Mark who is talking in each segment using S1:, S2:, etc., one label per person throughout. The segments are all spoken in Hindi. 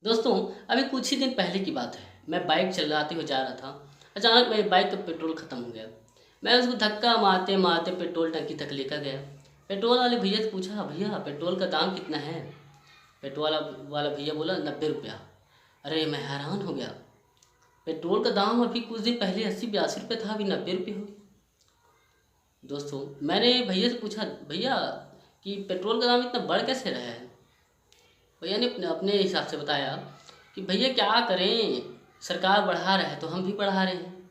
S1: दोस्तों, अभी कुछ ही दिन पहले की बात है। मैं बाइक चलाते हुए जा रहा था। अचानक मेरी बाइक का पेट्रोल ख़त्म हो गया। मैं उसको धक्का मारते मारते पेट्रोल टंकी तक लेकर गया। पेट्रोल वाले भैया से पूछा, भैया पेट्रोल का दाम कितना है? पेट्रोल वाला भैया बोला 90 रुपया। अरे मैं हैरान हो गया। पेट्रोल का दाम अभी कुछ दिन पहले 80-82 रुपये था, अभी 90 रुपये हो गया। दोस्तों, मैंने भैया से पूछा, भैया कि पेट्रोल का दाम इतना बढ़ कैसे रहा है? भैया ने अपने अपने हिसाब से बताया कि भैया क्या करें, सरकार बढ़ा रहा है तो हम भी बढ़ा रहे हैं।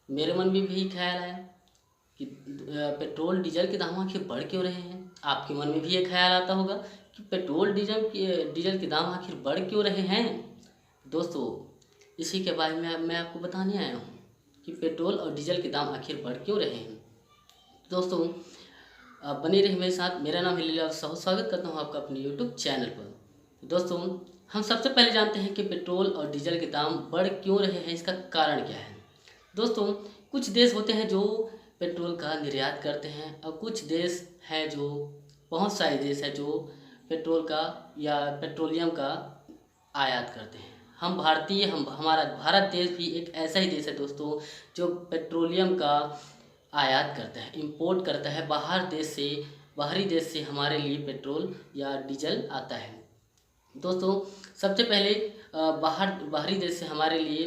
S1: मेरे मन में भी ख्याल आया कि पेट्रोल डीजल के दाम आखिर बढ़ क्यों रहे हैं। आपके मन में भी ये ख्याल आता होगा कि पेट्रोल डीजल के दाम आखिर बढ़ क्यों रहे हैं। दोस्तों, इसी के बारे में मैं आपको बताने आया हूँ कि पेट्रोल और डीजल के दाम आखिर बढ़ क्यों रहे हैं। दोस्तों, आप बने रहिए मेरे साथ। मेरा नाम है लीला साहू, स्वागत करता हूँ आपका अपने यूट्यूब चैनल पर। दोस्तों, हम सबसे पहले जानते हैं कि पेट्रोल और डीजल के दाम बढ़ क्यों रहे हैं, इसका कारण क्या है। दोस्तों, कुछ देश होते हैं जो पेट्रोल का निर्यात करते हैं और कुछ देश हैं जो बहुत सारे देश हैं जो पेट्रोल का या पेट्रोलियम का आयात करते हैं। हमारा भारत देश भी एक ऐसा ही देश है दोस्तों, जो पेट्रोलियम का आयात करता है, इंपोर्ट करता है बाहरी देश से हमारे लिए पेट्रोल या डीजल आता है। दोस्तों, सबसे पहले बाहरी देश से हमारे लिए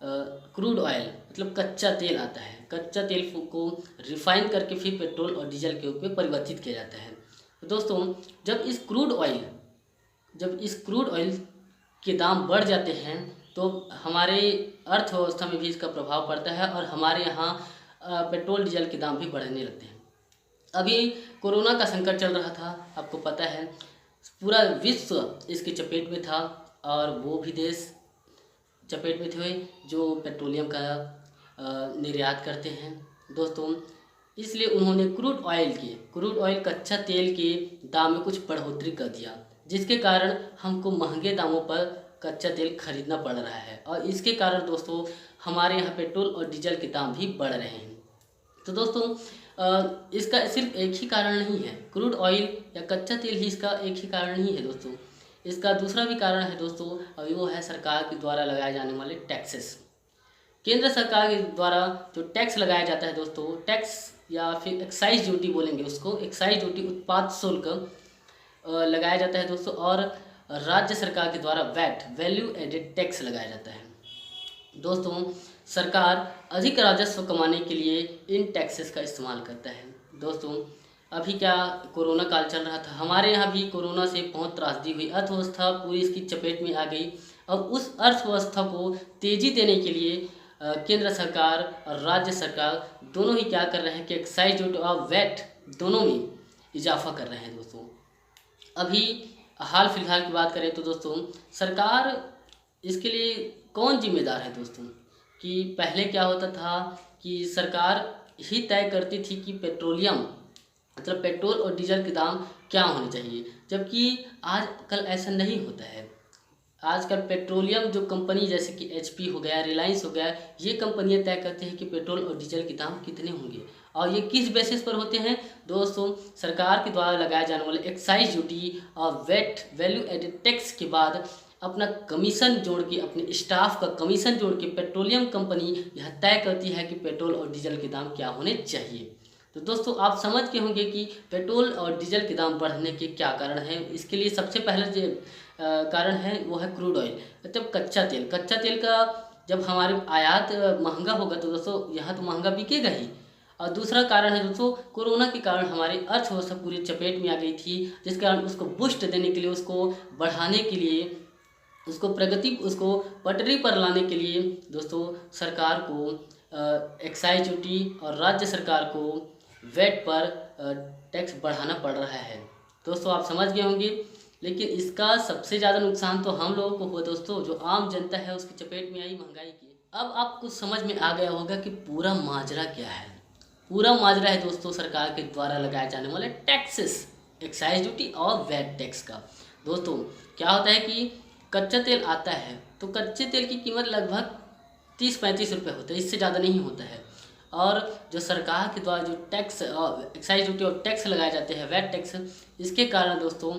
S1: क्रूड ऑयल मतलब कच्चा तेल आता है। कच्चा तेल को रिफाइन करके फिर पेट्रोल और डीजल के रूप में परिवर्तित किया जाता है। तो दोस्तों, जब इस क्रूड ऑयल के दाम बढ़ जाते हैं तो हमारे अर्थव्यवस्था में भी इसका प्रभाव पड़ता है और हमारे यहाँ पेट्रोल डीजल के दाम भी बढ़ने लगते हैं। अभी कोरोना का संकट चल रहा था, आपको पता है। पूरा विश्व इसकी चपेट में था और वो भी देश चपेट में थे जो पेट्रोलियम का निर्यात करते हैं। दोस्तों, इसलिए उन्होंने क्रूड ऑयल कच्चा तेल के दाम में कुछ बढ़ोतरी कर दिया, जिसके कारण हमको महंगे दामों पर कच्चा तेल खरीदना पड़ रहा है और इसके कारण दोस्तों हमारे यहाँ पेट्रोल और डीजल के दाम भी बढ़ रहे हैं। तो दोस्तों, इसका सिर्फ एक ही कारण नहीं है, क्रूड ऑयल या कच्चा तेल ही इसका एक ही कारण नहीं है दोस्तों। इसका दूसरा भी कारण है दोस्तों, और वो है सरकार के द्वारा लगाए जाने वाले टैक्सेस। केंद्र सरकार के द्वारा जो टैक्स लगाया जाता है दोस्तों, टैक्स या फिर एक्साइज ड्यूटी बोलेंगे उसको, एक्साइज ड्यूटी उत्पाद शुल्क लगाया जाता है दोस्तों। और राज्य सरकार के द्वारा वैट वैल्यू एडेड टैक्स लगाया जाता है। दोस्तों, सरकार अधिक राजस्व कमाने के लिए इन टैक्सेस का इस्तेमाल करता है। दोस्तों, अभी क्या कोरोना काल चल रहा था, हमारे यहाँ भी कोरोना से बहुत त्रासदी हुई, अर्थव्यवस्था पूरी इसकी चपेट में आ गई। और उस अर्थव्यवस्था को तेज़ी देने के लिए केंद्र सरकार और राज्य सरकार दोनों ही क्या कर रहे हैं कि एक्साइज ड्यूटी और वैट दोनों में इजाफा कर रहे हैं। दोस्तों, अभी हाल फिलहाल की बात करें तो दोस्तों, सरकार इसके लिए कौन जिम्मेदार है दोस्तों, कि पहले क्या होता था कि सरकार ही तय करती थी कि पेट्रोल और डीजल के दाम क्या होने चाहिए, जबकि आजकल ऐसा नहीं होता है। आजकल पेट्रोलियम जो कंपनी जैसे कि एचपी हो गया, रिलायंस हो गया, ये कंपनियां तय करती हैं कि पेट्रोल और डीजल के दाम कितने होंगे। और ये किस बेसिस पर होते हैं दोस्तों, सरकार के द्वारा लगाए जाने वाले एक्साइज ड्यूटी और वैट वैल्यू एडेड टैक्स के बाद अपना कमीशन जोड़ के, अपने स्टाफ का कमीशन जोड़ के पेट्रोलियम कंपनी यह तय करती है कि पेट्रोल और डीजल के दाम क्या होने चाहिए। तो दोस्तों, आप समझ के होंगे कि पेट्रोल और डीजल के दाम बढ़ने के क्या कारण हैं। इसके लिए सबसे पहला जो कारण है वो है क्रूड ऑयल मतलब कच्चा तेल। कच्चा तेल का जब हमारे आयात महंगा होगा तो दोस्तों यहाँ तो महंगा बिकेगा ही। और दूसरा कारण है दोस्तों, कोरोना के कारण हमारी अर्थव्यवस्था पूरी चपेट में आ गई थी, जिस कारण उसको बूस्ट देने के लिए, उसको बढ़ाने के लिए, उसको पटरी पर लाने के लिए दोस्तों सरकार को एक्साइज ड्यूटी और राज्य सरकार को वैट पर टैक्स बढ़ाना पड़ रहा है। दोस्तों, आप समझ गए होंगे। लेकिन इसका सबसे ज़्यादा नुकसान तो हम लोगों को हुआ दोस्तों, जो आम जनता है उसकी चपेट में आई महंगाई की। अब आपको समझ में आ गया होगा कि पूरा माजरा क्या है। पूरा माजरा है दोस्तों सरकार के द्वारा लगाए जाने वाले टैक्सेस, एक्साइज ड्यूटी और वैट टैक्स का। दोस्तों, क्या होता है कि कच्चा तेल आता है तो कच्चे तेल की कीमत लगभग 30-35 रुपये होता है, इससे ज़्यादा नहीं होता है। और जो सरकार के द्वारा जो टैक्स एक्साइज ड्यूटी और टैक्स लगाए जाते हैं, वैट टैक्स, इसके कारण दोस्तों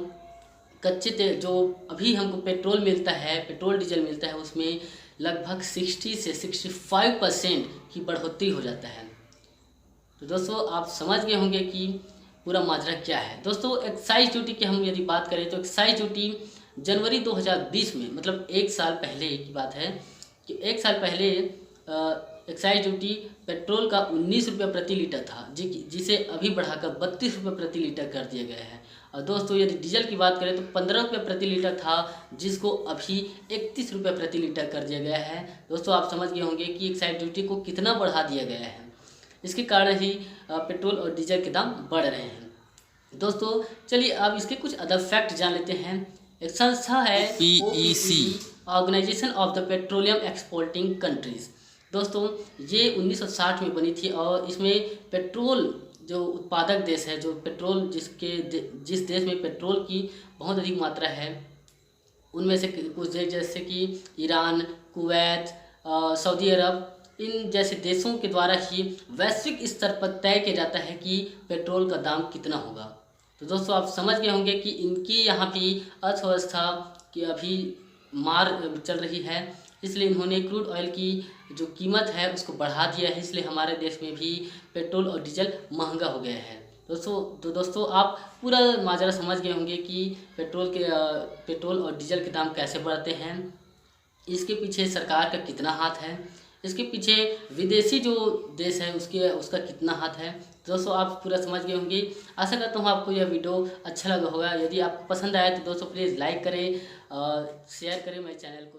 S1: कच्चे तेल जो अभी हमको पेट्रोल मिलता है, पेट्रोल डीजल मिलता है, उसमें लगभग 60 से 65% की बढ़ोतरी हो जाता है। तो दोस्तों आप समझ गए होंगे कि पूरा माजरा क्या है। दोस्तों एक्साइज ड्यूटी की हम यदि बात करें तो एक्साइज ड्यूटी जनवरी 2020 में, मतलब एक साल पहले की बात है कि एक साल पहले एक्साइज ड्यूटी पेट्रोल का 19 रुपये प्रति लीटर था, जिसे अभी बढ़ाकर 32 रुपये प्रति लीटर कर दिया गया है। और दोस्तों यदि डीजल की बात करें तो 15 रुपये प्रति लीटर था, जिसको अभी 31 रुपये प्रति लीटर कर दिया गया है। दोस्तों आप समझ गए होंगे कि एक्साइज ड्यूटी को कितना बढ़ा दिया गया है। इसके कारण ही पेट्रोल और डीजल के दाम बढ़ रहे हैं। दोस्तों चलिए अब इसके कुछ अदर फैक्ट जान लेते हैं। एक संस्था है OPEC, organisation of the petroleum exporting countries. दोस्तों ये 1960 में बनी थी और इसमें पेट्रोल जो उत्पादक देश है, जो पेट्रोल जिस देश में पेट्रोल की बहुत अधिक मात्रा है, उनमें से कुछ देश जैसे कि ईरान, कुवैत, सऊदी अरब, इन जैसे देशों के द्वारा ही वैश्विक स्तर पर तय किया जाता है कि पेट्रोल का दाम कितना होगा। तो दोस्तों आप समझ गए होंगे कि इनकी यहाँ की अर्थव्यवस्था की अभी मार चल रही है, इसलिए इन्होंने क्रूड ऑयल की जो कीमत है उसको बढ़ा दिया है। इसलिए हमारे देश में भी पेट्रोल और डीजल महंगा हो गया है। दोस्तों आप पूरा माजरा समझ गए होंगे कि पेट्रोल और डीजल के दाम कैसे बढ़ते हैं, इसके पीछे सरकार का कितना हाथ है, इसके पीछे विदेशी जो देश है उसका कितना हाथ है। दोस्तों आप पूरा समझ गए होंगे। आशा करता हूँ आपको यह वीडियो अच्छा लगा होगा। यदि आपको पसंद आया तो दोस्तों प्लीज़ लाइक करें और शेयर करें मेरे चैनल को।